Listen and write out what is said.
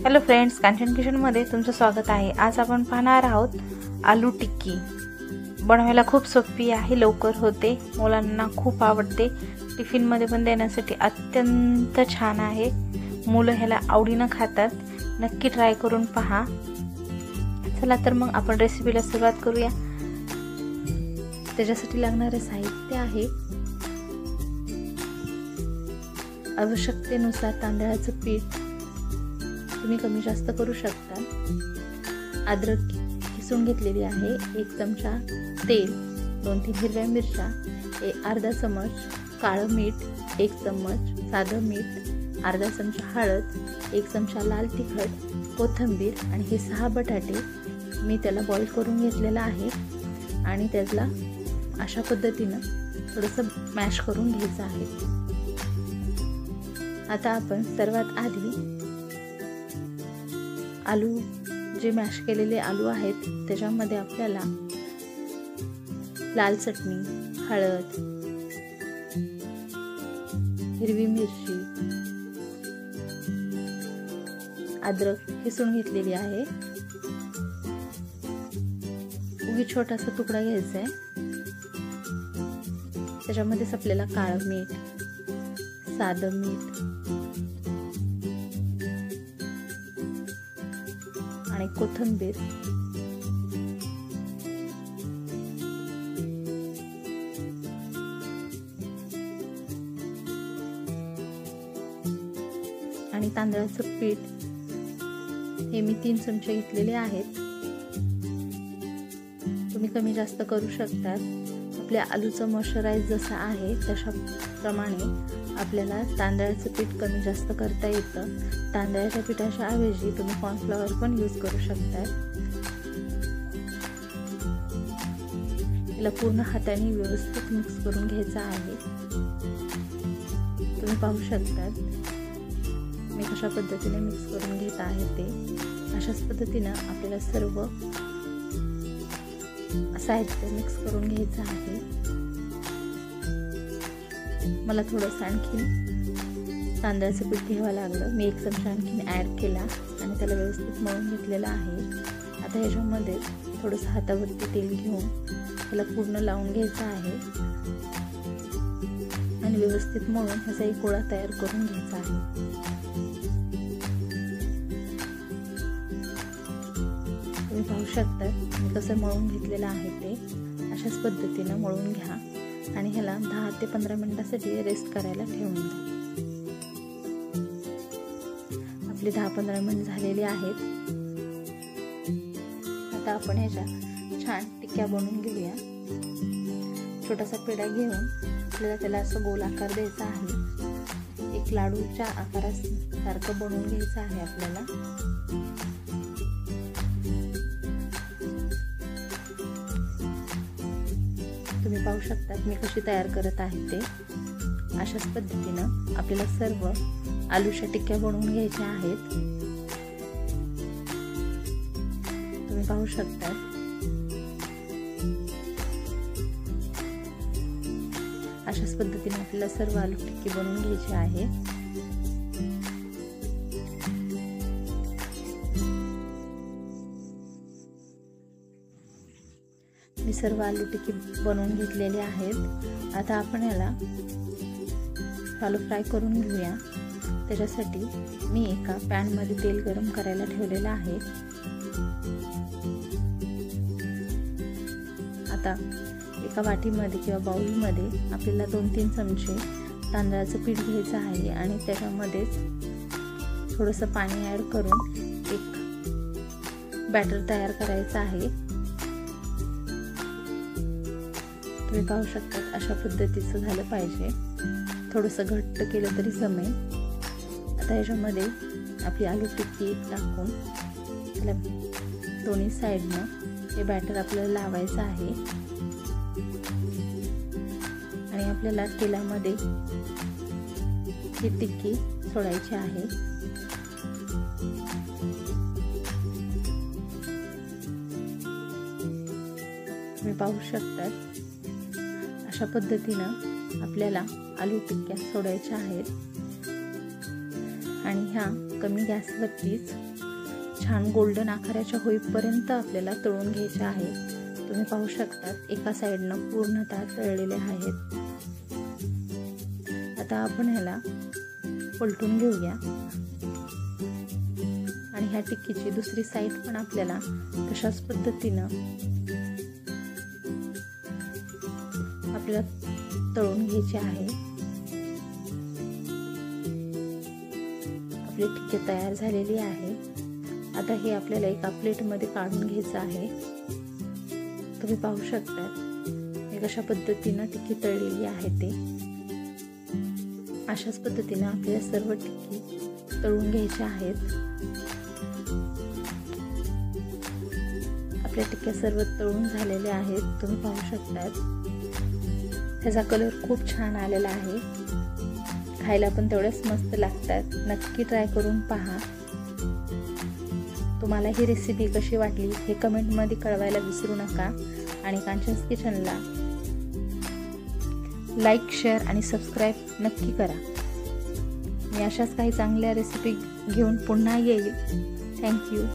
Hello friends, Kanchan किचनमध्ये तुमचं स्वागत आहे। आज आपण पाहणार आहोत आलू टिक्की। बनवायला खूप सोपी आहे, लवकर होते, मुलांना खूप आवडते, टिफिनमध्ये पण देण्यासाठी अत्यंत छान आहे। मुलं ह्याला आवडीने खातात। नक्की ट्राय करून पहा। चला तर मग आपण रेसिपीला सुरुवात करूया। त्याच्यासाठी लागणारे साहित्य आहे आवश्यकतेनुसार तांदळाचं पीठ, तुम्ही कमी जास्त करू शकता। अद्रक किसून घेतलेली आहे, 1 चमचा तेल, 2-3 हिरव्या मिरच्या, अर्धा चमच काळं मीठ, 1 चमच साधं मीठ, अर्धा चमचा हळद, 1 चमचा लाल तिखट, कोथिंबीर आणि हे 6 बटाटे मी त्याला बॉईल करून घेतलेला आहे आणि त्याला अशा पद्धतीने थोडंसं मॅश करून घ्यायचं आहे। आता आपण सर्वात आधी आलू जे मॅश केलेले आलू आहेत त्याच्यामध्ये आपल्याला लाल चटणी, हळद, हिरवी मिरची, अद्रक किसून घेतलेली आहे, उगी छोटासा तुकडा घ्यायचा आहे, त्याच्यामध्येच आपल्याला काळं मीठ, साधं मीठ आणि कोथिंबीर आणि तांदळाचं पीठ हे मी 3 चमचे घेतलेले आहेत। तुम्ही कमी जास्त करू शकतात। आपल्या आलूचं मॉइश्चराइज जसं आहे तशा प्रमाणे आपल्याला तांदळाचं पीठ कमी जास्त करता येतं। तांदळाच्या पिठाच्या ऐवजी तुम्ही कॉर्नफ्लॉवर पण यूज करू शकता। याला पूर्ण हाताने व्यवस्थित मिक्स करून घ्यायचं आहे। तुम्ही पाहू शकता मी कशा पद्धतीने मिक्स करून घेत आहे ते। अशाच पद्धतीने आपल्याला सर्व साहित्य मिक्स करून घ्यायचं आहे। मला थोडंसं आणखी तांदळाचं पीठ घ्यावं लागलं, मी 1 चमचा आणखी ॲड केला आणि त्याला व्यवस्थित मळून घेतलेलं आहे। आता ह्याच्यामध्ये थोडंसं हातावरती तेल घेऊन त्याला पूर्ण लावून घ्यायचं आहे आणि व्यवस्थित मळून ह्याचा एक गोळा तयार करून घ्यायचा आहे। तुम्ही पाहू शकता मी कसं मळून घेतलेलं आहे ते। अशाच पद्धतीने मळून घ्या आणि ह्याला 10 ते 15 मिनिटांसाठी रेस्ट करायला ठेवून द्या। आपले 10-15 मिनिट झालेले आहेत। आता आपण ह्याच्या छान टिक्क्या बनवून घेऊया। छोटासा पेढा घेऊन आपल्याला त्याला असं गोल आकार द्यायचा आहे। एक लाडूच्या आकारासारखं बनवून घ्यायचं आहे आपल्याला। तुम्ही पाहू शकता मी कशी तयार करत आहे ते। अशाच पद्धतीने आपल्याला सर्व आलूच्या टिक्क्या बनवून घ्यायच्या आहेत। तुम्ही पाहू शकता अशाच पद्धतीने आपल्याला सर्व आलू टिक्की बनवून घ्यायची आहे। मी सर्व आलू टिक्की बनवून घेतलेले आहेत। आता आपण याला शालो फ्राय करून घेऊया। त्याच्यासाठी मी एका पॅन मध्ये तेल गरम करायला ठेवलेलं आहे। आता एका वाटीमध्ये किंवा बाउलमध्ये आपल्याला 2-3 चमचे तांदळाचं पीठ घ्यायचं आहे आणि त्याच्यामध्येच थोडंसं पाणी ॲड करून एक बॅटर तयार करायचं आहे। तुम्ही पाहू शकता अशा पद्धतीचं झालं पाहिजे, थोडंसं घट्ट केलं तरी जमेल। आता ह्याच्यामध्ये आपली आलू टिक्की टाकून त्याला दोन्ही साईडनं हे बॅटर आपल्याला लावायचं आहे आणि आपल्याला तेलामध्ये ही टिक्की सोडायची आहे। तुम्ही पाहू शकता अशा पद्धतीने आपल्याला आलू टिक्क्या सोडायच्या आहेत आणि ह्या कमी गॅसवरतीच छान गोल्डन आकाराच्या होईपर्यंत आपल्याला तळून घ्यायच्या आहेत. तुम्ही पाहू शकता एका साईडनं पूर्णतः तळलेले आहेत. आता आपण ह्याला पलटून घेऊया आणि ह्या टिक्कीची दुसरी साईड पण आपल्याला तशाच पद्धतीनं आपल्याला तळून घ्यायचे आहे. आपली टिक्की तयार झालेली आहे. आता हे आपल्याला एका प्लेटमध्ये काढून घ्यायचं आहे. तुम्ही पाहू शकता हे कशा पद्धतीनं टिक्की तळलेली आहे ते. अशाच पद्धतीनं आपल्याला सर्व टिक्की तळून घ्यायच्या आहेत. आपल्या टिक्क्या सर्व तळून झालेल्या आहेत. तुम्ही पाहू शकता त्याचा कलर खूप छान आलेला आहे. खायला पण तेवढेच मस्त लागतात. नक्की ट्राय करून पहा. तुम्हाला ही रेसिपी कशी वाटली हे कमेंटमध्ये कळवायला विसरू नका आणि कांचन्स किचनला लाईक, शेअर आणि सबस्क्राईब नक्की करा. मी अशाच काही चांगल्या रेसिपी घेऊन पुन्हा येईल. थँक्यू.